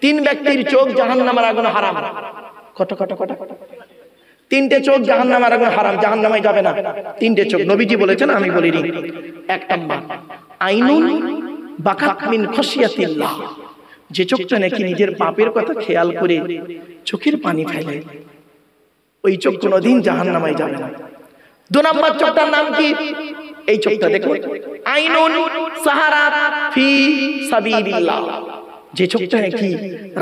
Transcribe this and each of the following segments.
তিন ব্যক্তির চোখ জাহান্নামের আগুনে হারাম। কত কত কত তিনটে চোখ জাহান্নামের আগুনে হারাম, জাহান্নামে যাবে না। তিনটে চোখ নবীজি বলেছেন, আমি বলিনি। এক নাম্বার আইনুন বাকাত মিন খশিয়াতিল্লাহ, যে চোখটা নাকি নিজের পাপের কথা খেয়াল করে চোখের পানি ফেলে, ওই চোখ কোনোদিন জাহান্নামে যাবে না। দু নাম্বার চোখটার নাম কি? এই চোখটা দেখুন, আইনুন সাহারাত ফি সাবিলিল্লাহ, যে চোখটা নাকি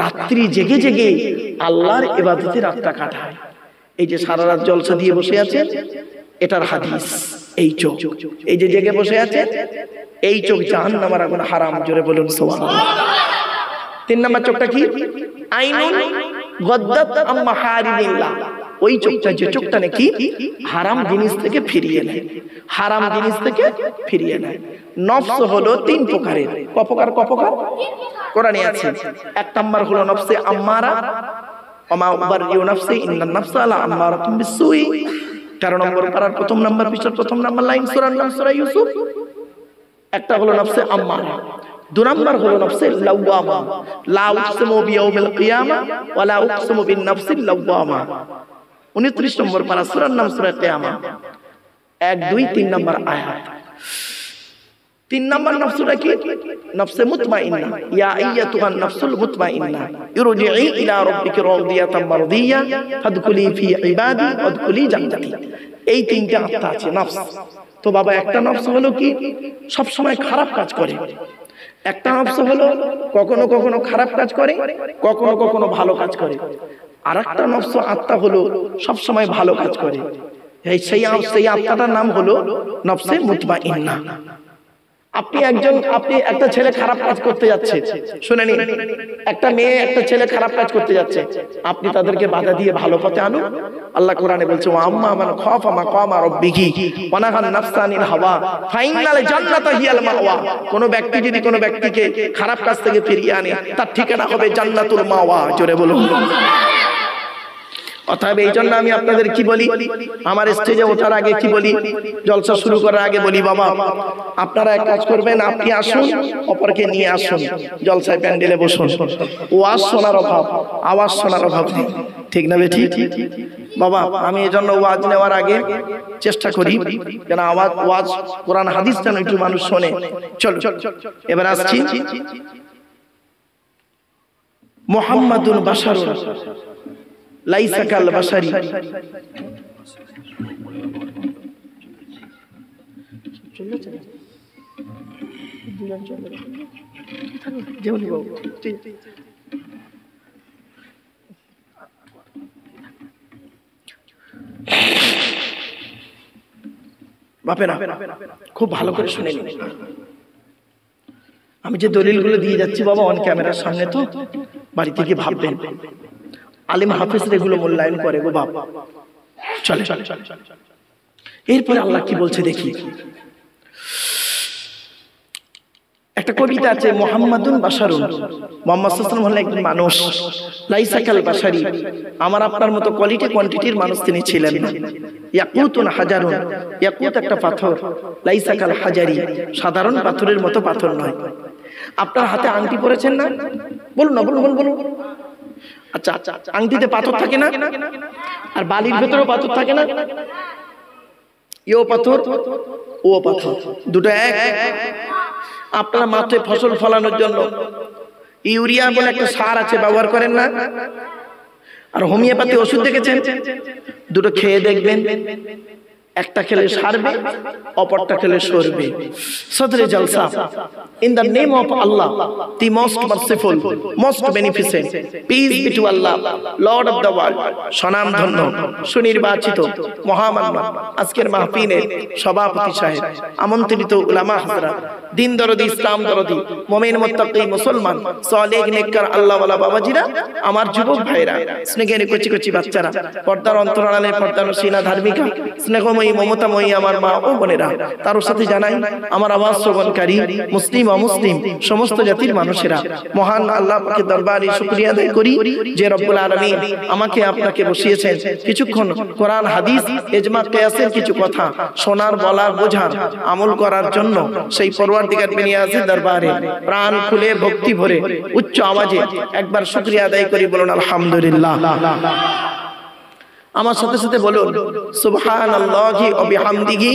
রাত্রি জেগে জেগে আল্লাহর ইবাদতে রাতটা কাটায়। এই যে সারা রাত জলসা দিয়ে বসে আছে, এটার হাদিস এই চোখ। এই যে জেগে বসে আছে, এই চোখ জাহান্নামের আগুনে হারাম। জোরে বলুন সুবহানাল্লাহ। তিন নাম্বার চোখটা কি? আইনুন গদ্দাত আম মাহারিমিল্লাহ, ওই চোখটা, যে চোখটা নাকি হারাম জিনিস থেকে ফিরিয়ে নেয়, হারাম জিনিস থেকে ফিরিয়ে নেয়। নফস হলো তিন প্রকারের। কপকার কপকার কোরআনে আছে। এক নাম্বার হলো নফসে আম্মারা, ওমা উবাররিউ নাফসি ইন্নান নাফসা লাআম্মারাতুম বিসসুই। 13 নম্বর পারার প্রথম নাম্বার পৃষ্ঠার প্রথম নাম্বার লাইন, সূরার নাম সূরা ইউসুফ। একটা হলো নফসে আম্মারা, দু নাম্বার হলো নফসে লাওয়ামা, লা উকসিমু বিয়াউমিল কিয়ামা ওয়া লা উকসিমু বিন নাফসিল লাওয়ামা। 29 নম্বর পারা, সূরার নাম সূরা কিয়ামা। 1 2 3 নম্বর আয়াত। 3 নম্বর নফসটা কি? নফসে মুতমাইন্না, ইয়া আইয়াতুহান নাফসুল মুতমাইন্না ইরজিই ইলা রাব্বিকি রাদিয়াতাম মারদিয়া ফাদখুলি ফি ইবাদি ওয়াদখুলি জান্নাতি। এই তিনটা আত্মা আছে নফস। তো বাবা, একটা নফস হলো কি সব সময় খারাপ কাজ করে, একটা নফস হলো কখনো কখনো খারাপ কাজ করে, কখনো কখনো ভালো কাজ করে, আর একটা নফস আত্মা হলো সব সময় ভালো কাজ করে। সেই আত্মাটার নাম হলো নফসে মুতমাইন্না। আপনি একটা ছেলে খারাপ কাজ করতে যাচ্ছে, শুনে নিন, একটা মেয়ে একটা ছেলে খারাপ কাজ করতে যাচ্ছে, আপনি তাদেরকে বাধা দিয়ে ভালো পথে আনুন। আল্লাহ কোরআনে বলছে, ওয়া আম্মা মান খাফা মাকামা রাব্বিহি ওয়া নাহান নাফসা আনিল হাওয়া ফাইনাল জান্নাতা হিয়াল মাওয়া। কোন ব্যক্তি যদি কোন ব্যক্তিকে খারাপ কাজ থেকে ফিরিয়ে আনে, তার ঠিকানা হবে জান্নাতুল মাওয়া। জোরে বলুন। অতএব এই জন্য আমি আপনাদের কি বলি, আমার স্টেজে ওঠার আগে কি বলি, জলসা শুরু করার আগে বলি, বাবা আপনারা এক কাজ করবেন, আপনি আসুন, অপরকে নিয়ে আসুন, জলসায় প্যান্ডেলে বসুন। ওয়াজ শোনার অভাব, আওয়াজ শোনার অভাব নেই, ঠিক না বেঠিক? বাবা আমি এই জন্য ওয়াজ নেওয়ার আগে চেষ্টা করি যেন ওয়াজ কোরআন হাদিস যেন একটু মানুষ শোনে। চলো এবার আসছি। মুহাম্মাদুন বাশারুন লাইসা কাল বাশারি। বাপেরা খুব ভালো করে শুনে নিন, আমি যে দলিলগুলো দিয়ে যাচ্ছি বাবা অন ক্যামেরার সামনে, তো বাড়িতে গিয়ে ভাববেন আলিম হাফেজ এগুলো মূল্যায়ন করে গো বাপ। চলে এরপরে আল্লাহ কি বলছে দেখি। একটা কবিতা আছে, মুহাম্মাদুন বাশারুন, মুহাম্মদ সাল্লাল্লাহু আলাইহি ওয়াসাল্লাম হলেন একজন মানুষ, লাইসা কাল বাশারি, আমার আপনার মতো কোয়ালিটি কোয়ান্টিটির মানুষ তিনি ছিলেন না। ইয়াকুতুন হাজারুন, ইয়াকুত একটা পাথর, লাইসা কাল হাজারি, সাধারণ পাথরের মতো পাথর নয়। আপনার হাতে আংটি পরেছেন না? বলুন না, বলুন। আচ্ছা, আংটিতে পাথর থাকে না? আর বালির ভেতরেও পাথর থাকে না? ইও পাথর ও পাথর, দুটো এক। আপনারা মাঠে ফসল ফলানোর জন্য ইউরিয়া বলে একটা সার আছে, ব্যবহার করেন না? আর হোমিওপ্যাথি ওষুধ দেখেছেন? দুটো খেয়ে দেখবেন, একটা খেলে সারবে, অপরটা খেলে সরবে। সদরে জলসা, in the name of Allah, the most merciful, most beneficent, peace be to Allah, Lord of the world, সনাম ধন্য সুনির্বাচিত মহামান্য আজকের মাহফিলের সভাপতি সাহেব, আমন্ত্রিত উলামা হযরত, দিন দরদি, ইসলাম দরদি, মুমিন মুত্তাকি মুসলমান, সালেহ নেককার আল্লাহওয়ালা বাবাজিরা, আমার যুবক ভাইরা, স্নেহের কচি কচি বাচ্চারা, পর্দার অন্তরালে পর্দার সিনা ধার্মিকা, স্নেহময়ী দয়াময়ী মমতাময়ী আমার মা ও বোনেরা, তার সাথে জানাই আমার আওয়াজ শ্রবণকারী মুসলিম অমুসলিম সমস্ত জাতির মানুষেরা, মহান আল্লাহ পাকের দরবারে শুকরিয়া আদায় করি যে রব্বুল আলামিন আমাকে আপনাকে বসিয়েছেন কিছুক্ষণ কোরআন হাদিস ইজমা কিয়াসের কিছু কথা শোনার, বলার, বোঝার, আমল করার জন্য। সেই পরওয়ারদিগার বেনিয়াজের দরবারে প্রাণ খুলে ভক্তি ভরে উচ্চ আওয়াজে একবার শুকরিয়া আদায় করি, বলুন আলহামদুলিল্লাহ। আমার সাথে সাথে বলুন সুবহানাল্লাহি ওয়া বিহামদিহি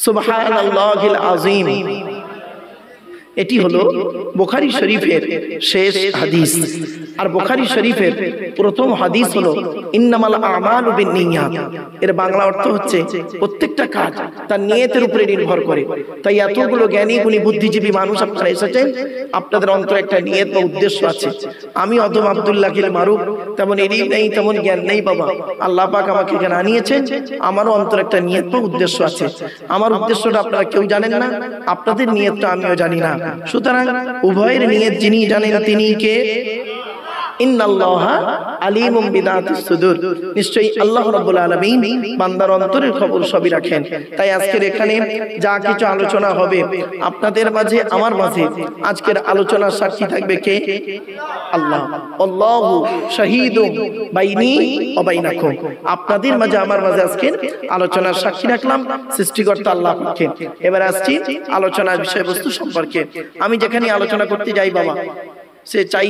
সুবহানাল্লাহিল আযীম। এটি হলো বুখারী শরীফের শেষ হাদিস। আর বুখারী শরীফের প্রথম হাদিস হলো ইন্নামাল আমালু বিন্নিয়াত। এর বাংলা অর্থ হচ্ছে প্রত্যেকটা কাজ তার নিয়তের উপরে নির্ভর করে। তাই এতগুলো জ্ঞানী গুণী বুদ্ধিজীবী মানুষ আপনারা এসেছেন, আপনাদের অন্তরে একটা নিয়ত বা উদ্দেশ্য আছে। আমি অদম আব্দুল্লাহ কিল মারুফ, তেমন এলিম নেই, তেমন জ্ঞান নেই বাবা, আল্লাহ পাক আমাকে এখানে আনিয়েছেন, আমারও অন্তরে একটা নিয়ত বা উদ্দেশ্য আছে। আমার উদ্দেশ্যটা আপনারা কেউ জানেন না, আপনাদের নিয়তটা আমিও জানি না। সুতরাং উভয়ের নিয়ত যিনি জানেন তিনি কে? ইন্নাল্লাহা আলিমুম বিদাতিস সুদূর। নিশ্চয়ই আল্লাহ রাব্বুল আলামিন বান্দার অন্তরের খবর সবই রাখেন। তাই আজকের এখানে যা কিছু আলোচনা হবে আপনাদের মাঝে আমার মাঝে, আজকের আলোচনার সাক্ষী থাকবে কে? আল্লাহ। আল্লাহু শাহীদুম বাইনি ওয়া বাইনাকুম। আপনাদের মাঝে আমার মাঝে আজকের আলোচনার সাক্ষী রাখলাম সৃষ্টিকর্তা আল্লাহ পাককে। এবার আসছি আলোচনার বিষয়বস্তু সম্পর্কে। আমি যেখানে আলোচনা করতে যাই বাবা, সে চাই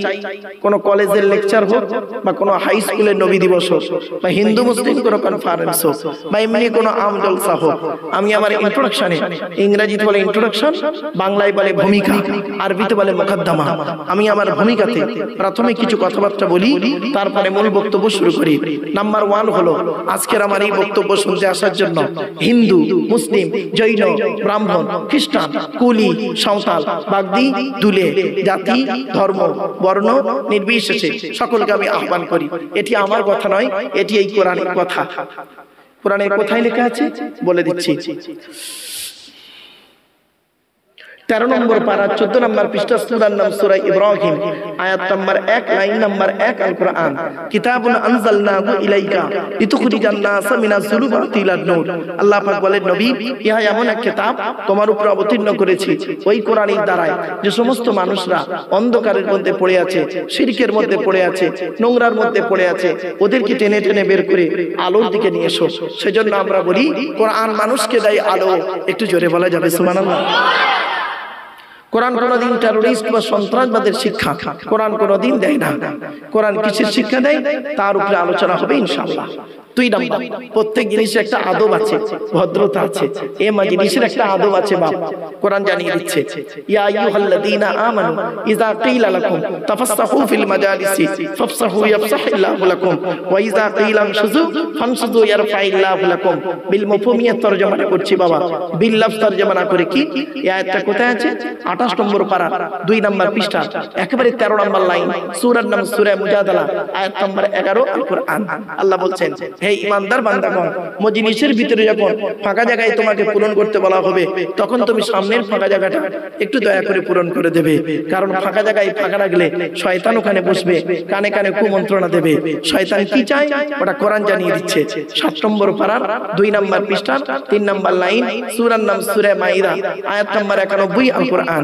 কোন কলেজের লেকচার হোক বা কোন হাই স্কুলের নবী দিবস হোক বা হিন্দু মুসলিম কোন কনফারেন্স হোক বা এমনি কোন আম জলসা হোক, আমি আমার ইন্ট্রোডাকশনে, ইংরেজিতে বলে ইন্ট্রোডাকশন, বাংলায় বলে ভূমিকা, আরবিতে বলে মুকদ্দমা, আমি আমার ভূমিকাতে প্রথমে কিছু কথাবার্তা বলি, তারপরে মূল বক্তব্য শুরু করি। নাম্বার 1 হলো আজকের আমার এই বক্তব্য শুনতে আসার জন্য হিন্দু, মুসলিম, জৈন, ব্রাহ্মণ, খ্রিস্টান, কুলি, সাঁওতাল, বাগদি, দুলে, জাতি, ধর্ম, বর্ণ নির্বিশেষে সকলকে আমি আহ্বান করি। এটি আমার কথা নয়, এটি এই কোরআনের কথা। কোরআনের কোথায় লেখা আছে বলে দিচ্ছি। 13 নম্বর পারা 14 নম্বর পৃষ্ঠা, সূরার নাম সূরা ইব্রাহিম, আয়াত নম্বর 1, লাইন নম্বর 1। আল কোরআন কিতাবুন আনজালনাহু ইলাইকা লিতুখরিজান নাসা মিনাজ যুলুমাতি ইলান নূর। আল্লাহ পাক বলেন, নবী, ইহা এমন এক কিতাব তোমার উপর অবতীর্ণ করেছি ওই কোরআনের দ্বারাই যে সমস্ত মানুষরা অন্ধকারের মধ্যে পড়ে আছে, শিরকের মধ্যে পড়ে আছে, নোংরার মধ্যে পড়ে আছে, ওদেরকে টেনে টেনে বের করে আলোর দিকে নিয়ে এসো। সেজন্য আমরা বলি কোরআন মানুষকে দেয় আলো। একটু জোরে বলা যাবে সুবহানাল্লাহ। কোরআন কোনদিন টেররিস্ট বা সন্ত্রাসবাদের শিক্ষা কোরআন কোনদিন দেয় না। কোরআন কিসের শিক্ষা দেয় তার উপরে আলোচনা হবে ইনশাআল্লাহ। 2 নম্বর, প্রত্যেক জিনিসের একটা আদব আছে, ভদ্রতা আছে। এই জিনিসের একটা আদব আছে বাপ, কোরআন জানিয়ে দিচ্ছে। ইয়া আইয়ুহাল্লাযীনা আমানু ইযা কিলা লাকুম তাফাসসাহু ফিল মাজালিসি ফাফসাহু ইয়াফসাহিল্লাহু লাকুম ওয়া ইযা কিলা আমশুযু ফামশুযু ইয়ারফাইল্লাহু লাকুম। বিল মাফহুমিয়াত তরজমা করছি বাবা, বিল লফজ তরজমা না করে কি। এই আয়াতটা কোথায় আছে? 28 নম্বর পারা 2 নম্বর পৃষ্ঠা, একেবারে 13 নম্বর লাইন, সূরার নাম সূরা মুজাদালা, আয়াত নম্বর 11। আল কোরআন আল্লাহ বলছেন, হে ঈমানদার বান্দাগণ, মজলিসের ভিতরে যখন ফাঁকা জায়গায় তোমাকে পূরণ করতে বলা হবে, তখন তুমি সামনের ফাঁকা জায়গাটা একটু দয়া করে পূরণ করে দেবে। কারণ ফাঁকা জায়গায় ফাঁকা রাখলে শয়তান ওখানে বসবে, কানে কানে কুমন্ত্রণা দেবে। শয়তান কি চায় ওটা কোরআন জানিয়ে দিচ্ছে। 7 নম্বর পারার 2 নম্বর পৃষ্ঠা 3 নম্বর লাইন, সূরার নাম সূরা মাইদা, আয়াত নম্বর 91। আল কোরআন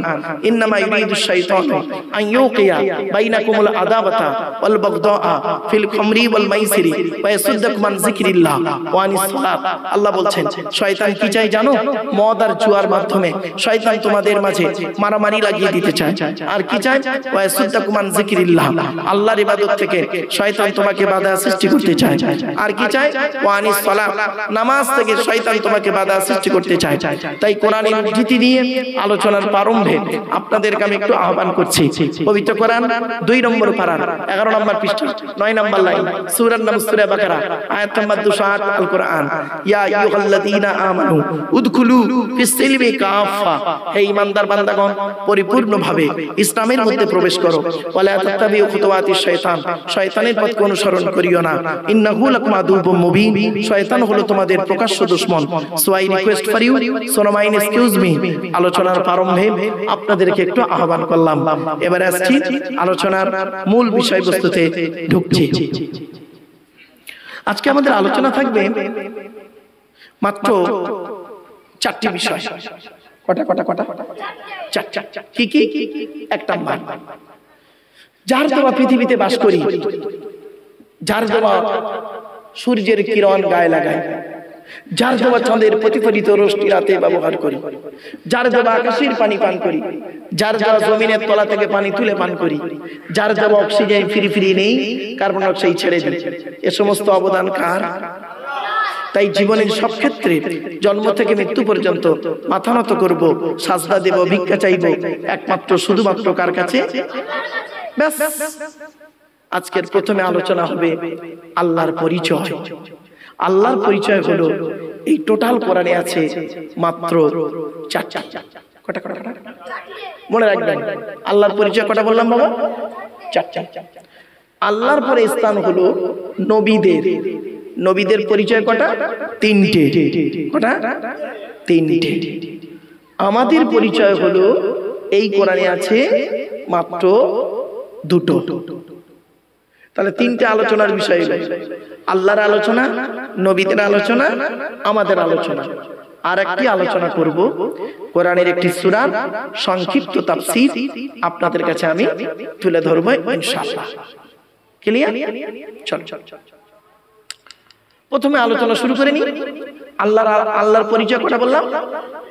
ইন্নামা ইউরিদুশ শাইতানু আন ইউকিয়া বাইনাকুমুল আদাওয়াতা ওয়াল বাগদাআ ফিল খামরি ওয়াল মাইসিরি ওয়া ইয়াসুদ্দাকুম আন যিকরিল্লাহ ওয়া আনিস সালাত। আল্লাহ বলছেন, শয়তান কি চায় জানো? মদ আর জুয়ার মাধ্যমে শয়তান তোমাদের মাঝে মারামারি লাগিয়ে দিতে চায়। আর কি চায়? ওয়া ইয়াসুদ্দাকুম আন যিকরিল্লাহ, আল্লাহর ইবাদত থেকে শয়তান তোমাকে বাধা সৃষ্টি করতে চায়। আর কি চায়? ওয়া আনিস সালাত, নামাজ থেকে শয়তান তোমাকে বাধা সৃষ্টি করতে চায়। তাই কোরআনের উদ্ধৃতি দিয়ে আলোচনার প্রারম্ভে আপনাদেরকে আমি একটু আহ্বান করছি। পবিত্র কোরআন 2 নম্বর পারার 11 নম্বর পৃষ্ঠা 9 নম্বর লাইন, সূরার নাম সূরা বাকারা, আয়াত নম্বর 208। আল কোরআন ইয়া আইয়ুহাল্লাযীনা আমানু উদখুলু ফিস সিলমি কাফা, হে ঈমানদার বান্দাগণ, পরিপূর্ণভাবে ইসলামের মধ্যে প্রবেশ করো। ওয়ালা তাত্তাবিউ খুতুওয়াতিশ শাইতান, শয়তানের পথকে অনুসরণ করিও না। ইন্নাহু লাকুম আদুউম মুবিন, শয়তান হলো তোমাদের প্রকাশ্য দুশমন। So I request for you, so mine excuse me, আলোচনার প্রারম্ভে আপনাদেরকে একটু আহ্বান করলাম। এবারে আসছি আলোচনার মূল বিষয়বস্তুতে ঢুকছি। আজকে আমাদের আলোচনা থাকবে মাত্র 4টি বিষয়। কটা কটা কটা? 4টা। কি কি? 1 নাম্বার, যার দেওয়া পৃথিবীতে বাস করি, যার দেওয়া সূর্যের কিরণ গায়ে লাগাই, যার দেওয়া চাঁদের প্রতিফলিত রশ্মি রাতে ব্যবহার করি, যার দেওয়া আকাশের পানি পান করি, যার দেওয়া জমিনের তলা থেকে পানি তুলে পান করি, যার দেওয়া অক্সিজেন ফিরি ফিরি নেই, কার্বন ডাইঅক্সাইড ছেড়ে দিই, এ সমস্ত অবদান কার? তাই জীবনের সব ক্ষেত্রে জন্ম থেকে মৃত্যু পর্যন্ত মাথা নত করব, সাজদা দেব, ভিক্ষা চাইব একমাত্র শুধুমাত্র কার কাছে? ব্যাস। আজকের প্রথমে আলোচনা হবে আল্লাহর পরিচয়। আল্লাহর পরিচয় হলো এই টোটাল কোরআনে আছে মাত্র 4টা। কটা কটা কটা? মনে রাখবেন আল্লাহর পরিচয় কটা বললাম বাবা? 4টা। আল্লাহর পরে স্থান হলো নবীদের। নবীদের পরিচয় কটা? 3টে। কটা? 3টে। আমাদের পরিচয় হলো এই কোরআনে আছে মাত্র 2টো। তাহলে 3টে আলোচনার বিষয় হলো আল্লাহর আলোচনা, নবীদের আলোচনা, আমাদের আলোচনা। আর একটি আলোচনা করব কোরআনের একটি সূরা সংক্ষিপ্ত তাফসীর আপনাদের কাছে আমি তুলে ধরব ইনশাআল্লাহ। ক্লিয়ার? চল চল। প্রথমে আলোচনা শুরু করে নি। আল্লাহর পরিচয় কটা বললাম?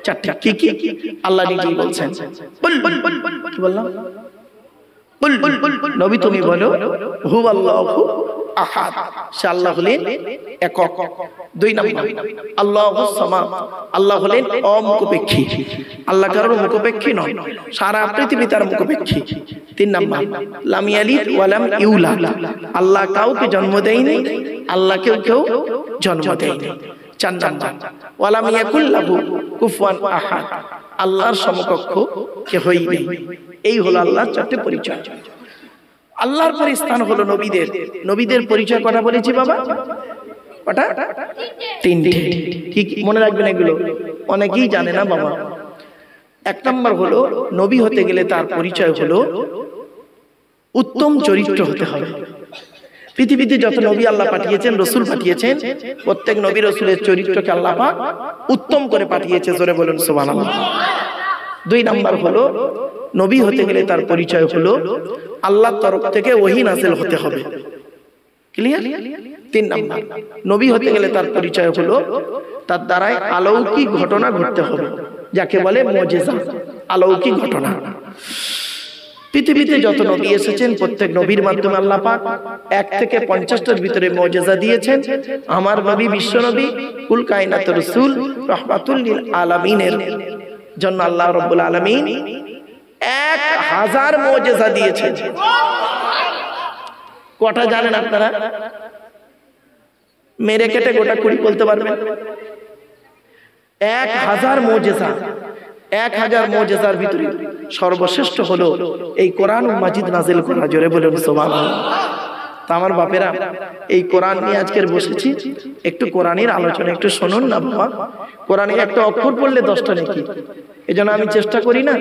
4টা। কি কি? আল্লাহ নিজেই বলছেন, কি বললাম? নবী তুমি বলো হুয়াল্লাহু আহাদ, সে আল্লাহ হলেন একক। 2 নাম্বার আল্লাহুস সামাদ, আল্লাহ হলেন অমুখপেক্ষী, আল্লাহ কারোর মুখপেক্ষী নয়, সারা পৃথিবী তার মুখপেক্ষী। 3 নাম্বার লাম ইয়ালিদ ওয়া লাম ইউলাদ, আল্লাহ কাউকে জন্ম দেয়নি, আল্লাহ কেউ জন্ম দেয়নি। 4 নাম্বার ওয়া লাম ইয়াকুল লাহু কুফুয়ান আহাদ, আল্লাহর সমকক্ষ কেহই নেই। এই হলো আল্লাহর 4টে পরিচয়। আল্লাহর পরে স্থান হলো নবীদের। নবীদের পরিচয় কটা বলেছি বাবা? কটা? 3টে। কি মনে রাখবেন এগুলো? অনেকেই জানে না বাবা। 1 নাম্বার হলো নবী হতে গেলে তার পরিচয় হলো উত্তম চরিত্র হতে হবে। পৃথিবীতে যত নবী আল্লাহ পাঠিয়েছেন, রাসূল পাঠিয়েছেন, প্রত্যেক নবী রাসূলের চরিত্রকে আল্লাহ পাক উত্তম করে পাঠিয়েছে। জোরে বলুন সুবহানাল্লাহ। 2 নাম্বার হলো নবী হতে গেলে তার পরিচয় হলো আল্লাহর তরফ থেকে ওহী নাযিল হতে হবে। ক্লিয়ার? 3 নাম্বার নবী হতে গেলে তার পরিচয় হলো তার দ্বারাই অলৌকিক ঘটনা ঘটতে হবে, যাকে বলে মুজিজা, অলৌকিক ঘটনা। পৃথিবীতে যত নবী এসেছেন প্রত্যেক নবীর মাধ্যমে আল্লাহ পাক 1 থেকে 50টার ভিতরে মুজিজা দিয়েছেন। আমার নবী বিশ্ব নবী কুল কায়নাতের রাসূল রাহমাতুল লিল আলামিনের জন্য আল্লাহ রাব্বুল আলামিন 1000 মুজিজা দিয়েছেন। কটা জানেন আপনারা? মেরে কেটে গোটা কুড়ি বলতে পারবেন? 1000 মুজিজা। 1000 মুজিজার ভিতরে সর্বশ্রেষ্ঠ হলো এই কোরআন মাজিদ নাজিল করা। জোরে বলুন সুবহানাল্লাহ। তা আমার বাপেরা, এই কোরআন নিয়ে আজকের বসেছি, একটু কোরআনের আলোচনা একটু শুনুন না বাবা। কোরআনের একটা অক্ষর পড়লে 10টা নেকি। এজন্য আমি চেষ্টা করি না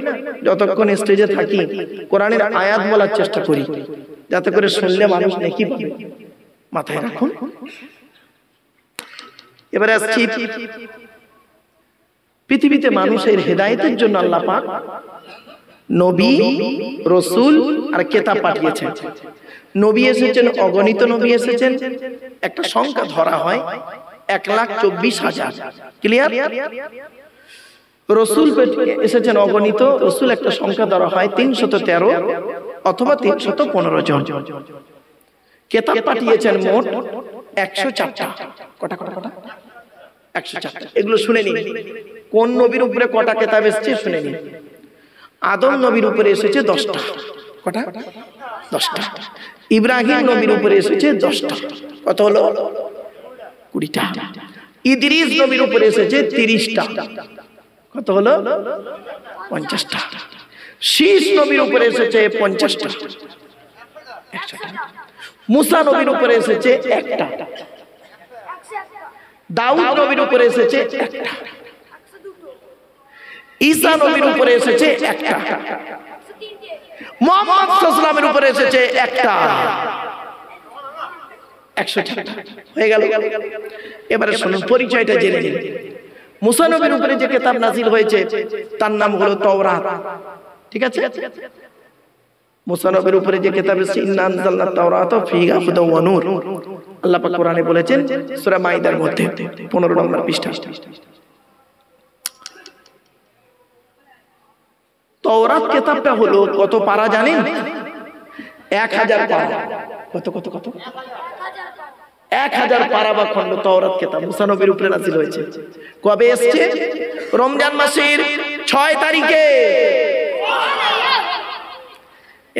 যতক্ষণ স্টেজে থাকি কোরআনের আয়াত বলার চেষ্টা করি, যাতে করে শুনলে মানুষ নেকি পাবে। মাথায় রাখুন। এবারে আসছি পৃথিবীতে মানুষের হেদায়েতের জন্য আল্লাহ পাক নবী, রাসূল আর কিতাব পাঠিয়েছেন। নবী এসেছেন অগণিত, নবী এসেছেন একটা সংখ্যা ধরা হয় 1,24,000। ক্লিয়ার? রাসূল এসেছেন অগণিত, রাসূল একটা সংখ্যা ধরা হয় 313 অথবা 315 জন। কিতাব পাঠিয়েছেন মোট 104টা। কটা কটা কটা? 104টা। এগুলো শুনে নিন কোন নবীর উপরে কটা কিতাব এসেছে শুনে নিন। আদম নবীর উপরে এসেছে 10টা। কটা? 10টা। ইব্রাহিম নবীর উপরে এসেছে 10টা। কত হলো? 20টা। ইদ্রিস নবীর উপরে এসেছে 30টা। কত হলো? 50টা। শীস নবীর উপরে এসেছে 50টা। 100টা। মুসা নবীর উপরে এসেছে 1টা। দাউদ নবীর উপরে এসেছে 1টা। ঈসা নবীর উপরে এসেছে 1টা। মুহাম্মদ সাল্লাল্লাহু আলাইহি ওয়াসাল্লামের উপরে এসেছে 1টা। 104 হয়ে গেল। এবারে শুনুন পরিচয়টা জেনে নিন। মুসা নবীর উপরে যে কিতাব নাযিল হয়েছে তার নাম হলো তাওরাত, ঠিক আছে? মুসা নবীর উপরে যে কিতাব এসেছে ইন্না আনজালনা তাওরাতা ফিহা হুদাও ওয়া নূর, আল্লাহ পাক কোরআনে বলেছেন সূরা মাইদার মধ্যে 15 নম্বর পৃষ্ঠা। তাওরাত কিতাবটা হলো কত পারা জানেন? 1000 পারা। কত কত কত? 1000 পারা বা খণ্ড তাওরাত কিতাব মুসা নবীর উপরে নাযিল হয়েছে। কবে এসেছে? রমজান মাসের 6 তারিখে।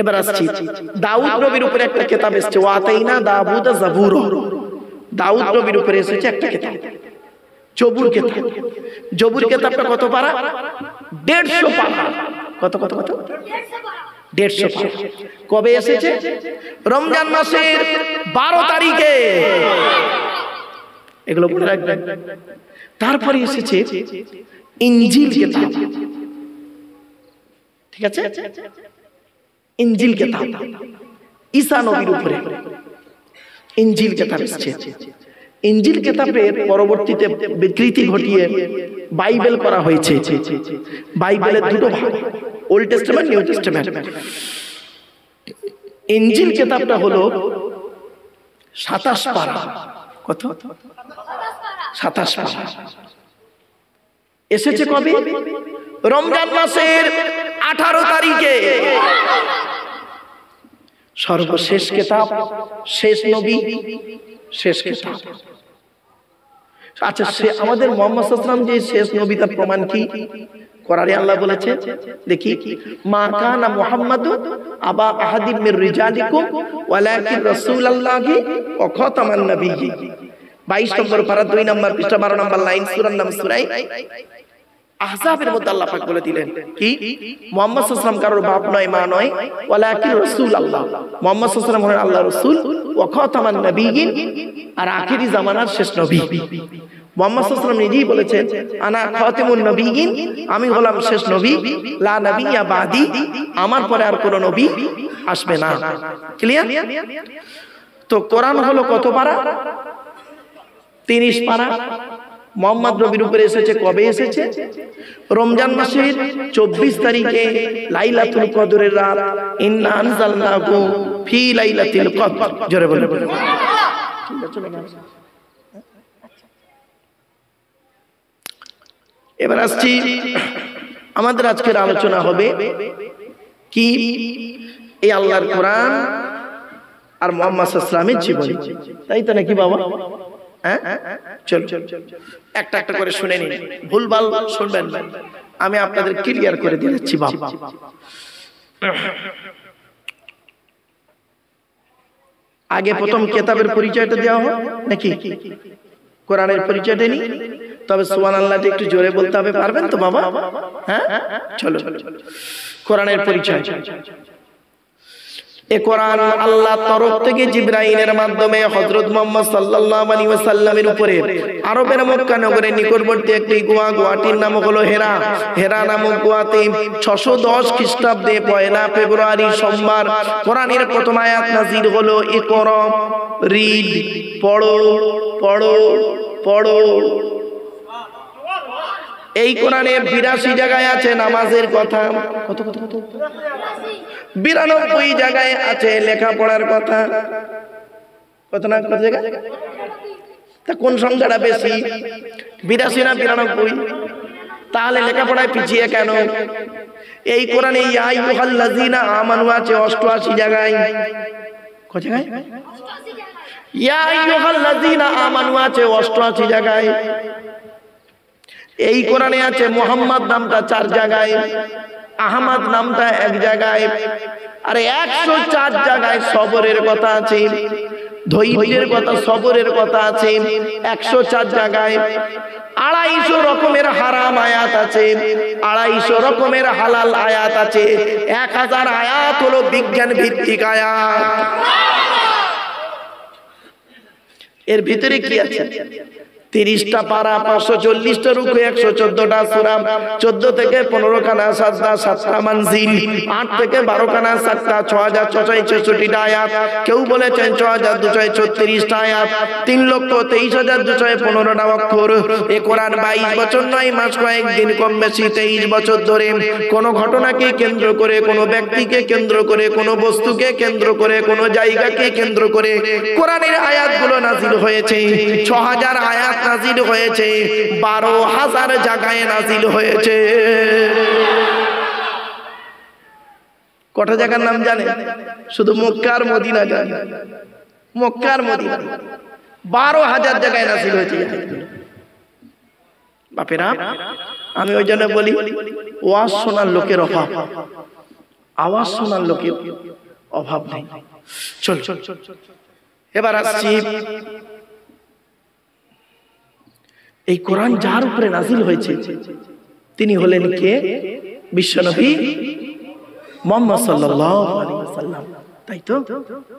এবার আসছি দাউদ নবীর উপরে একটা কিতাব এসেছে, ওয়াতাইনা দাউদা জাবুর। দাউদ নবীর উপরে এসেছে একটা কিতাব, জবুর কিতাব। জবুর কিতাবটা কত পারা? 150 পারা। কত কত কত? 150 পারা। কবে এসেছে? রমজান মাসের 12 তারিখে। এগুলো মনে রাখবেন। তারপরে এসেছে ইনজিল কিতাব, ঠিক আছে? ইনজিল কিতাব ঈসা নবীর উপরে ইনজিল কিতাব এসেছে। ইনজিল কিতাবের পরবর্তীতে বিকৃতি ঘটিয়ে বাইবেল করা হয়েছে। বাইবেলের দুটো ভাগ, ওল্ড টেস্টামেন্ট, নিউ টেস্টামেন্ট। ইনজিল কিতাবটা হলো 27 পারা। কত? 27 পারা। এসেছে কবে? রমজান মাসের 18 তারিখে। সর্বশেষ কিতাব, শেষ নবী, শেষ কিতাব। আচ্ছা, সে আমাদের মুহাম্মদ সাল্লাল্লাহু আলাইহি ওয়াসাল্লাম যে শেষ নবী তার প্রমাণ কি? কোরআনে আল্লাহ বলেছে, দেখি, মা কানা মুহাম্মাদু আবা আহাদিম মির রিজালিকুম ওয়ালাকিন রাসূলুল্লাহি ওয়া খাতামান নবিয়্যিন। 22 নম্বর পারা 2 নম্বর পৃষ্ঠা 12 নম্বর লাইন, সূরার নাম সূরা আহজাবের মধ্যে আল্লাহ পাক বলে দিলেন কি? মুহাম্মদ সাল্লাল্লাহু আলাইহি ওয়াসাল্লাম কারোর বাপ নয়, মা নয়, ওয়ালাকিন রাসূলুল্লাহ, মুহাম্মদ সাল্লাল্লাহু আলাইহি ওয়াসাল্লাম হলেন আল্লাহর রাসূল, ওয়া খাতামান নবিয়্যিন, আর আখিরি জামানার শেষ নবী। মুহাম্মদ সাল্লাল্লাহু আলাইহি ওয়াসাল্লাম নিজেই বলেছেন, আনা খাতিমুন নবিয়্যিন, আমি হলাম শেষ নবী, লা নবিয়্যা বাদি, আমার পরে আর কোনো নবী আসবে না। ক্লিয়ার? তো কোরআন হলো কত পারা? 30 পারা। মুহাম্মদ নবীর উপরে এসেছে কবে? এসেছে রমজান মাসের 24 তারিখে, লাইলাতুল কদরের রাত। ইন্না আনজালনাহু ফি লাইলাতিল কদর। জোরে বলে বলে। এবার আসছি, আমাদের আজকের আলোচনা হবে কি? এই আল্লাহর কোরআন আর মুহাম্মদ সাল্লাল্লাহু আলাইহি ওয়াসাল্লামের জীবন, তাই তো নাকি বাবা? হ্যাঁ, চল একটা একটা করে শুনে নিন, ভুলভাল শুনবেন না, আমি আপনাদের ক্লিয়ার করে দিচ্ছি বাবা। আগে প্রথম কিতাবের পরিচয়টা দেওয়া হোক নাকি? কোরআনের পরিচয়টা নি, তবে সুবহানাল্লাহটা একটু জোরে বলতে হবে, পারবেন তো বাবা? হ্যাঁ, চলো কোরআনের পরিচয়। এ কোরআন আল্লাহর তরফ থেকে জিবরাইলের মাধ্যমে হযরত মুহাম্মদ সাল্লাল্লাহু আলাইহি ওয়াসাল্লামের উপরে আরবের মক্কা নগরের নিকটবর্তী একটি গুয়াটির নাম হলো হেরা। হেরা নামক গুয়াতে 610 খ্রিস্টাব্দে 1 ফেব্রুয়ারি সোমবার কোরআনের প্রথম আয়াত নাযিল হলো, ইকরা, রিড, পড়ো পড়ো পড়ো। এই কোরআনে 82 জায়গায় আছে নামাজের কথা। কত কত কত? 92 জায়গায় আছে লেখাপড়ার কথা। কত না কত জায়গা? তা কোন সংখ্যাটা বেশি, 82 না 92? তাহলে লেখাপড়ায় পিছিয়ে কেন? এই কোরআনে ইয়া আইয়ুহাল্লাযীনা আমানু আছে 88 জায়গায়। কত জায়গায়? ইয়া আইয়ুহাল্লাযীনা আমানু আছে 88 জায়গায়। এই কোরআনে আছে মুহাম্মদ নামটা 4 জায়গায়, আহমদ নামটা 1 জায়গায়, আর 104 জায়গায় সবরের কথা আছে, ধৈর্যের কথা, সবরের কথা আছে 104 জায়গায়। 250 রকমের হারাম আয়াত আছে, 250 রকমের হালাল আয়াত আছে, 1000 আয়াত হলো বিজ্ঞান ভিত্তিক আয়াত। এর ভিতরে কি আছে? 30টা পারা, 540টা রুকু, 114টা সূরা, 14 থেকে 15 খানা সাজদা, 7টা মানজিল, 8 থেকে 12 খানা সাজদা, 6666টা আয়াত, কেউ বলেছেন 6236টা আয়াত, 3,23,215টা অক্ষর। এই কোরআন 22 বছর 9 মাস কয়েকদিন কম বেশি 23 বছর ধরে কোন ঘটনাকে কেন্দ্র করে, কোন ব্যক্তিকে কেন্দ্র করে, কোন বস্তুকে কেন্দ্র করে, কোন জায়গাকে কেন্দ্র করে কোরআনের আয়াতগুলো নাজিল হয়েছে। 6000 আয়াত নাজিল হয়েছে, 12,000 জায়গায় নাজিল হয়েছে। কটা জায়গার নাম জানেন? শুধু মক্কা আর মদিনা জানেন। মক্কা আর মদিনা 12,000 জায়গায় নাজিল হয়েছে। বাপেরা, আমি ওই জন্য বলি, ওয়াজ শোনার লোকের অভাব, আওয়াজ শোনার লোকের অভাব নেই। চল এবার আসছি, এই কোরআন যার উপরে নাজিল হয়েছে তিনি হলেন কে? বিশ্বনবী মুহাম্মদ সাল্লাল্লাহু আলাইহি ওয়াসাল্লাম, তাই তো?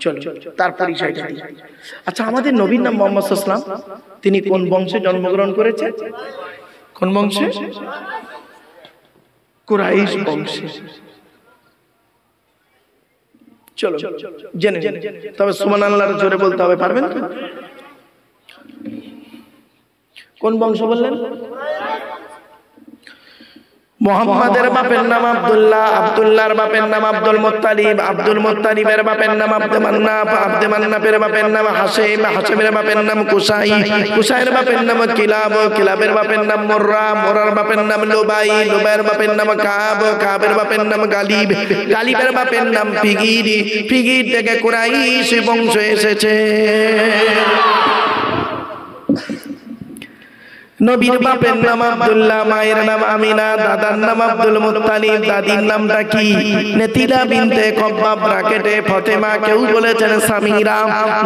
চলো তার পরিচয়টা দিই। আচ্ছা, আমাদের নবীর নাম মুহাম্মদ সাল্লাল্লাহু আলাইহি ওয়াসাল্লাম, তিনি কোন বংশে জন্মগ্রহণ করেছেন? কোন বংশে? কুরাইশ বংশে। চলো জেনে, তবে সুবহানাল্লাহর জোরে বলতে হবে, পারবেন তো? কোন বংশ বললেন? মুহাম্মাদের বাপের নাম আব্দুল্লাহ, আব্দুল্লাহর বাপের নাম আব্দুল মুত্তালিব, আব্দুল মুত্তালিবের বাপের নাম আব্দে মান্নাফ, আব্দে মান্নাফের বাপের নাম হাশিম, হাশিমের বাপের নাম কুসাই, কুসাইয়ের বাপের নাম কিলাব, কিলাবের বাপের নাম মুররা, মুররার বাপের নাম লুবাই, লুবাইয়ের বাপের নাম কাব, কাবের বাপের নাম গালিব, গালিবের বাপের নাম ফিগির, ফিগির থেকে কুরাইশ বংশ এসেছে। নবীর বাপের নাম আব্দুল্লাহ, মায়ের নাম আমিনা, দাদার নাম আব্দুল মুত্তালিব, দাদির নামটা কি? নেতিলা বিনতে কব্বাব ব্রাকেটে ফাতেমা, কেউ বলেছেন সামিরা।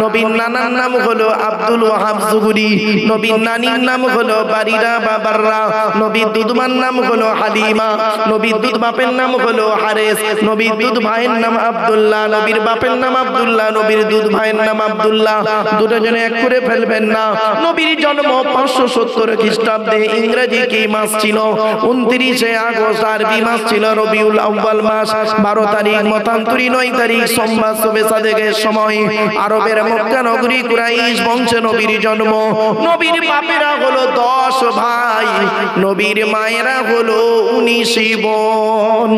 নবীর নানার নাম হলো আব্দুল ওয়াহাব জুহরি, নবীর নানির নাম হলো বারিরা বা বাররা, নবীর দুধমার নাম হলো হালিমা, নবীর দুধ বাপের নাম হলো হারেস, নবীর দুধ ভাইয়ের নাম আব্দুল্লাহ, নবীর বাপের নাম আব্দুল্লাহ, নবীর দুধ ভাইয়ের নাম আব্দুল্লাহ, দুটো জনে এক করে ফেলবেন না। নবীর জন্ম 570 খ্রিস্টাব্দে, ইংরেজি কি মাস ছিল? 29শে আগস্ট, আরবি মাস ছিল রবিউল আউয়াল মাস, 12 তারিখ মতান্তরী 9 তারিখ সোমবার শবে সাদেকের সময় আরবের মক্কা নগরী কুরাইশ বংশে নবীর জন্ম। নবীর বাপেরা হলো 10 ভাই, নবীর মায়েরা হলো 19 বোন।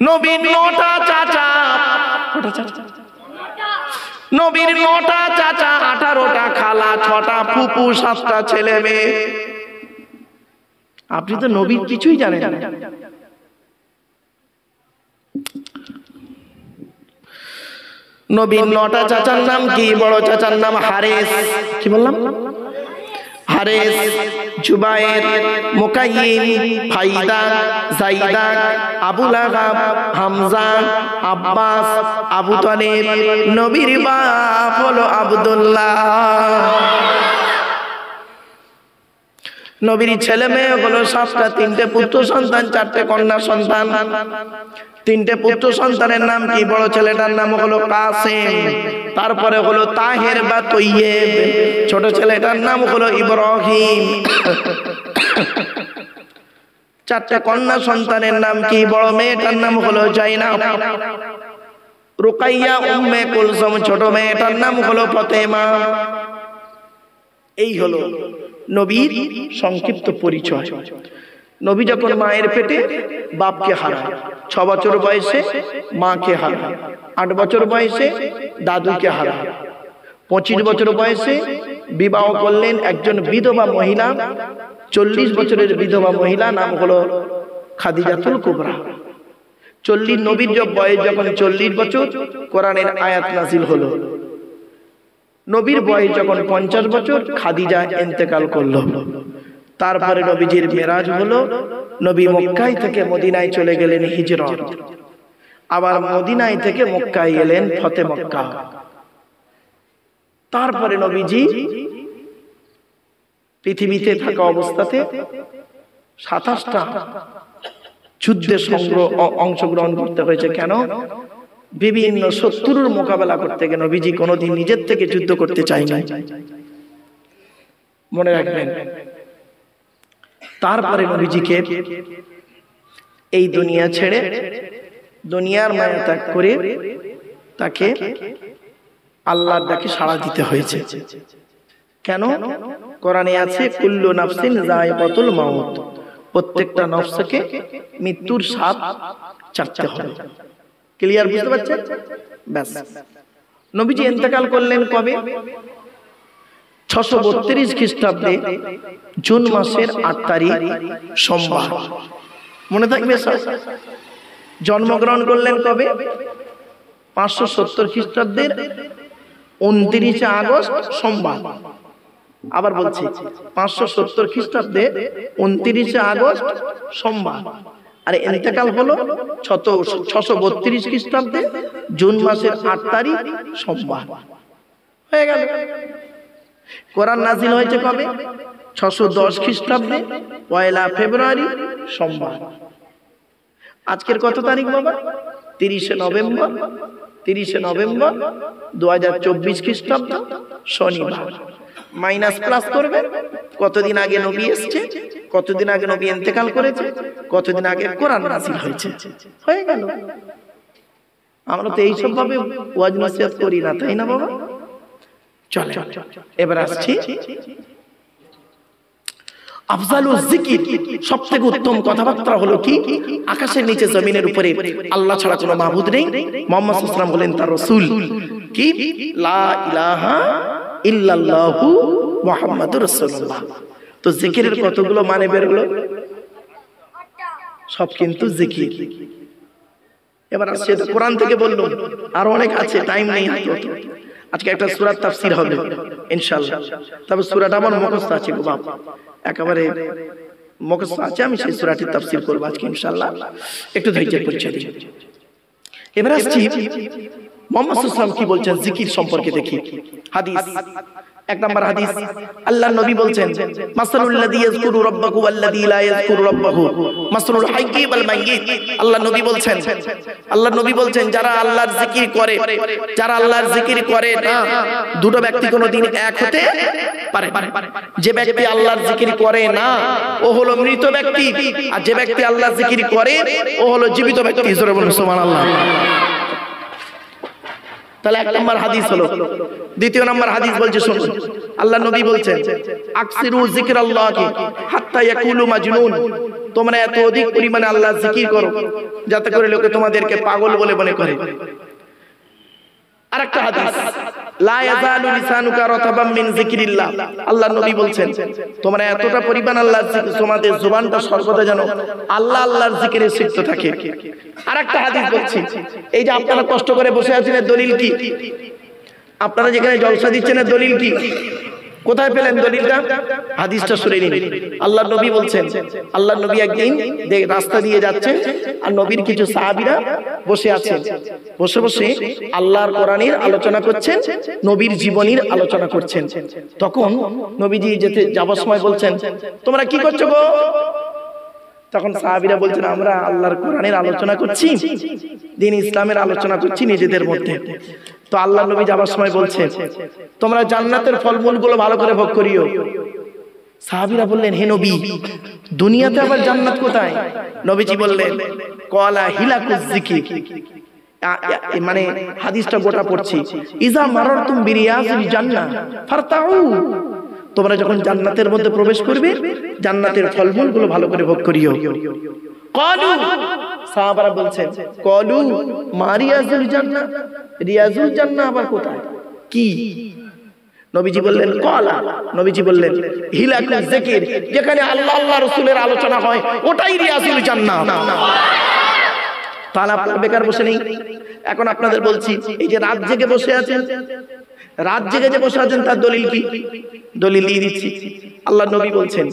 নবীর 9টা চাচা, নবীর 9টা চাচা, 18টা খালা, 6টা ফুপু, 7টা ছেলে মেয়ে। আপনি তো নবীর কিছুই জানেন না। নবীর 9টা চাচার নাম কি? বড় চাচার নাম হারেস, কি বললাম? হারেস, জুবায়ের, মুকাইয়িম, ফাইদা, জাইদা, আবু লাহাব, হামজা, আব্বাস, আবু তালিব। নবীর বাপ হলো আব্দুল্লাহ। নবীর ছেলে মেয়ে হলো 7টা, 3টে পুত্র সন্তান, 4টে কন্যা সন্তান। 3টে পুত্র সন্তানের নাম কি? বড় ছেলেটার নাম হলো কাসেম, তারপরে হলো তাহের বা তৈয়েব, ছোট ছেলেটার নাম হলো ইব্রাহিম। 4টে কন্যা সন্তানের নাম কি? বড় মেয়েটার নাম হলো জাইনাব, রুকাইয়া, উম্মে কুলসুম, ছোট মেয়েটার নাম হলো ফাতেমা। এই হলো নবীর সংক্ষিপ্ত পরিচয়। নবী যখন মায়ের পেটে বাপকে হারায়, 6 বছর বয়সে মাকে হারায়, 8 বছর বয়সে দাদুকে হারায়, 25 বছর বয়সে বিবাহ করলেন একজন বিধবা মহিলা, 40 বছরের বিধবা মহিলা, নাম হলো খাদিজাতুল কুবরা। 40 নবীর বয়স যখন 40 বছর, কোরআনের আয়াত নাযিল হলো। নবীর বয়স যখন 50 বছর, খাদিজা ইন্তেকাল করলো। তারপরে নবীজির মেরাজ হলো, নবী মক্কায় থেকে মদিনায় চলে গেলেন হিজরত, আবার মদিনায় থেকে মক্কায় এলেন ফতে মক্কা। তারপরে নবীজি পৃথিবীতে থাকা অবস্থাতে 27টা যুদ্ধে অংশগ্রহণ করতে হয়েছে। কেন? বিভিন্ন শত্রুর মোকাবেলা করতে গিয়ে নবীজি কোনোদিন নিজের থেকে যুদ্ধ করতে চায়নি, মনে রাখবেন। তারপরে নবীজিকে এই দুনিয়া ছেড়ে দুনিয়ার মায়া ত্যাগ করে তাকে আল্লাহর ডাকে সাড়া দিতে হয়েছে। কেন? কোরআনে আছে কুল্লু নাফসিন যায়কাতুল মাউত, প্রত্যেকটা নফসকে মৃত্যুর স্বাদ চাখতে হবে। ক্লিয়ার, বুঝতে পারছেন? ব্যাস। নবীজি ইন্তেকাল করলেন কবে? 632 খ্রিস্টাব্দে জুন মাসের 8 তারিখ সোমবার, মনে থাকবে স্যার। জন্মগ্রহণ করলেন কবে? 570 খ্রিস্টাব্দের 29 আগস্ট সোমবার। আবার বলছি 570 খ্রিস্টাব্দে 29 আগস্ট সোমবার। আর ইন্তেকাল হলো 632 খ্রিস্টাব্দে জুন মাসের 8 তারিখ সোমবার। হয়ে গেল। কোরআন নাজিল হয়েছে কবে? 610 খ্রিস্টাব্দে 1 ফেব্রুয়ারি সোমবার। আজকের কত তারিখ বাবা? 30 নভেম্বর। 30 নভেম্বর 2024 খ্রিস্টাব্দ শনিবার। মাইনাস প্লাস করবেন, কতদিন আগে নবী এসেছে, কতদিন আগে নবী ইন্তেকাল করেছে, কতদিন আগে কোরআন নাজিল হয়েছে। হয়ে গেল। আমরা তো এইসব ভাবে ওয়াজ নসিহত করি না, তাই না বাবা? চলে, এবার আসছি আফজালুজ জিকির, সবথেকে উত্তম কথাবার্তা হলো কি? আকাশের নিচে জমিনের উপরে আল্লাহ ছাড়া কোনো মাবুদ নেই, মুহাম্মদ সাল্লাল্লাহু আলাইহি ওয়াসাল্লাম হলেন তার রাসূল। কি? লা ইলাহা ইল্লাল্লাহু মুহাম্মাদুর রাসূলুল্লাহ। তো জিকিরের কতগুলো মানে বের হলো? সব কিন্তু জিকির। এবার আসছে কোরআন থেকে বললাম, আর অনেক আছে, টাইম নেই। আজকে একটা সূরার তাফসীর হবে ইনশাআল্লাহ। তবে সূরাটা আমার মুখস্থ আছে গো বাপ, একেবারে মুখস্থ আছে। আমি সেই সূরাটির তাফসীর করব আজকে ইনশাআল্লাহ। একটু ধৈর্যের পরিচয় দিন। এবার আসছি মুহাম্মদ সাল্লাল্লাহু আলাইহি ওয়াসাল্লাম কি বলছেন জিকির সম্পর্কে দেখি। হাদিস, এক নাম্বার হাদিস, আল্লাহর নবী বলছেন মাসালুল লাযী ইয়াযকুরু রাব্বাহু ওয়াল্লাযী লা ইয়াযকুরু রাব্বাহু মাসালুল হাইয়্যি ওয়াল মাইয়্যিত। আল্লাহর নবী বলছেন যারা আল্লাহর জিকির করে, যারা আল্লাহর জিকির করে না, দুটো ব্যক্তি কোনোদিন এক হতে পারে না। যে ব্যক্তি আল্লাহর জিকির করে না ও হলো মৃত ব্যক্তি, আর যে ব্যক্তি আল্লাহর জিকির করে ও হলো জীবিত ব্যক্তি। জোরে বলুন সুবহানাল্লাহ। তাহলে এক নম্বর হাদিস হলো। দ্বিতীয় নম্বর হাদিস বলছে শুনুন, আল্লাহ নবী বলছেন আকসিরু যিকরাল্লাহি হাত্তা ইয়াকুলু মাজনুন, তোমরা এত অধিক পরিমাণে আল্লাহর জিকির করো যাতে করে লোকে তোমাদেরকে পাগল বলে মনে করে। আরেকটা হাদিস, লা ইয়াজালু লিসানুকা রাতাবাম মিন যিকরিল্লাহ, আল্লাহর নবী বলছেন তোমরা এতটা পরিমাণ আল্লাহর জিকির, তোমাদের জবানটা সর্বদা যেন আল্লাহর জিকিরে সিক্ত থাকে। আরেকটা হাদিস বলছি, এই যে আপনারা কষ্ট করে বসে আছেন এর দলিল কি? আপনারা যেখানে জলসা দিচ্ছেন এর দলিল কি? কোথায় পেলেন দলিলটা? হাদিসটা শুনে নিন। আল্লাহর নবী বলছেন, আল্লাহর নবী একদিন রাস্তা দিয়ে যাচ্ছেন, আর নবীর কিছু সাহাবীরা বসে আছেন। বসে বসে আল্লাহর কোরআনের আলোচনা করছেন, নবীর জীবনীর আলোচনা করছেন। তখন নবীজি যাবার সময় বলছেন তোমরা কি করছো গো? তখন সাহাবীরা বলছেন আমরা আল্লাহর কোরআনের আলোচনা করছি, দ্বীন ইসলামের আলোচনা করছি নিজেদের মধ্যে। তো আল্লাহর নবী যাবার সময় বলছেন তোমরা জান্নাতের ফলমূলগুলো ভালো করে ভোগ করিও। সাহাবীরা বললেন হে নবী, দুনিয়াতে আবার জান্নাত কোথায়? নবীজি বললেন ক্বালা হিলাকুজ যিকির, মানে হাদিসটা গোটা পড়ছি, ইজা মারারতুম বিরিয়াজিল জান্নাহ ফারতাউ, তোমরা যখন জান্নাতের মধ্যে প্রবেশ করবে জান্নাতের ফলমূলগুলো ভালো করে ভোগ করিও। ক্বালু, সাহাবারা বলছেন ক্বালু মা রিয়াজুল জান্নাহ, রিয়াজুল জান্নাহ আবার কোথায়, কি? নবীজি বললেন ক্বালা, নবীজি বললেন হিলাকুজ যিকির, যেখানে আল্লাহ রাসূলের আলোচনা হয় ওটাই রিয়াজুল জান্নাহ। তাহলে আপনারা বেকার বসে নেই। এখন আপনাদের বলছি এই যে রাত জেগে বসে আছেন, রাত জেগে যে বসে আছেন তার দলিল কি? দলিল দিয়ে দিচ্ছি। আল্লাহর নবী বলছেন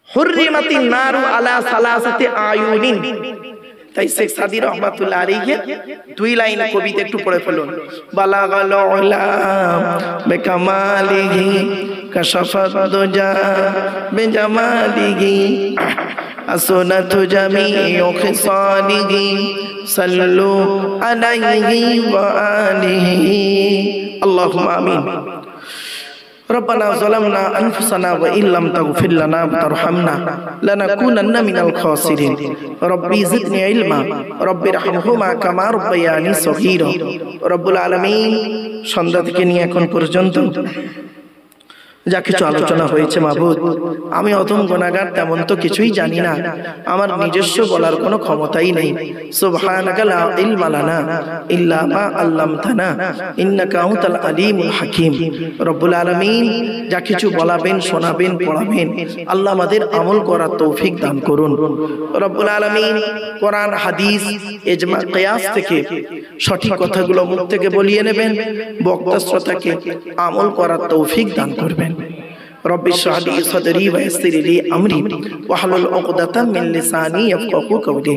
হুররিমাতিন নারু আলা সালাসাতি আয়ুনিন। তাই শেখ সাদী রহমাতুল্লাহ আলাইহি দুই লাইন কবিতা একটু পড়ে ফেলুন। বালাগাল উলা বিকামালিহি কাশাফাত দুজা বিজামালিহি حسنت جميع خصاله صلوا عليه وآله اللهم آمين ربنا ظلمنا أنفسنا وإن لم تغفر لنا وترحمنا لنكونن من الخاسرين ربي زدني علما ربي ارحمهما كما ربياني صغيرا رب العالمين সন্ধ্যা থেকে নিয়ে এখন পর্যন্ত যা কিছু আলোচনা হয়েছে মাবুদ, আমি অধম গুনাহগার, তেমন তো কিছুই জানি না, আমার নিজস্ব বলার কোনো ক্ষমতাই নেই। সুবহানাকা লা ইলমা লানা ইল্লা মা আল্লামতানা ইন্নাকা আনতাল আলিমুল হাকিম। রব্বুল আলামিন যা কিছু বলাবেন, শোনাবেন, পড়াবেন, আল্লাহ আমাদের আমল করার তৌফিক দান করুন। রব্বুল আলামিন কোরআন, হাদিস, ইজমা, কিয়াস থেকে সঠিক কথাগুলো মুখ থেকে বলিয়ে নেবেন, বক্তা শ্রোতাকে আমল করার তৌফিক দান করবেন। رب اشرح لي صدري ويسر لي امري واحلل عقدة من لساني يفقهوا قولي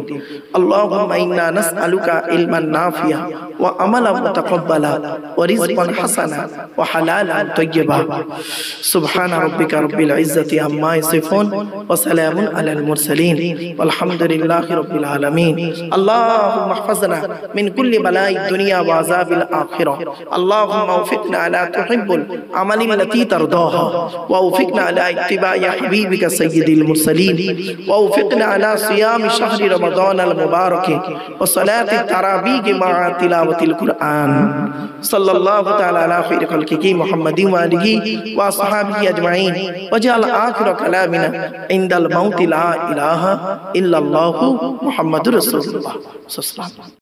اللهم انا نسالك علما نافعا وعملا متقبلا ورزقا حسنا وحلالا طيبا سبحان ربك رب العزة عما يصفون وسلام على المرسلين والحمد لله رب العالمين اللهم احفظنا من كل بلاء الدنيا وعذاب الآخرة اللهم وفقنا على تحب العمل التي ترضاها ووفقنا على اتباع حبيبك سيد المرسلين ووفقنا على صيام شهر رمضان المبارك وصلاة التراويح مع تلاوة القرآن صلى الله تعالى على خير خلقه محمد وآله وأصحابه أجمعين وجعل آخر كلامنا عند الموت لا إله إلا الله محمد رسول الله صلى الله عليه وسلم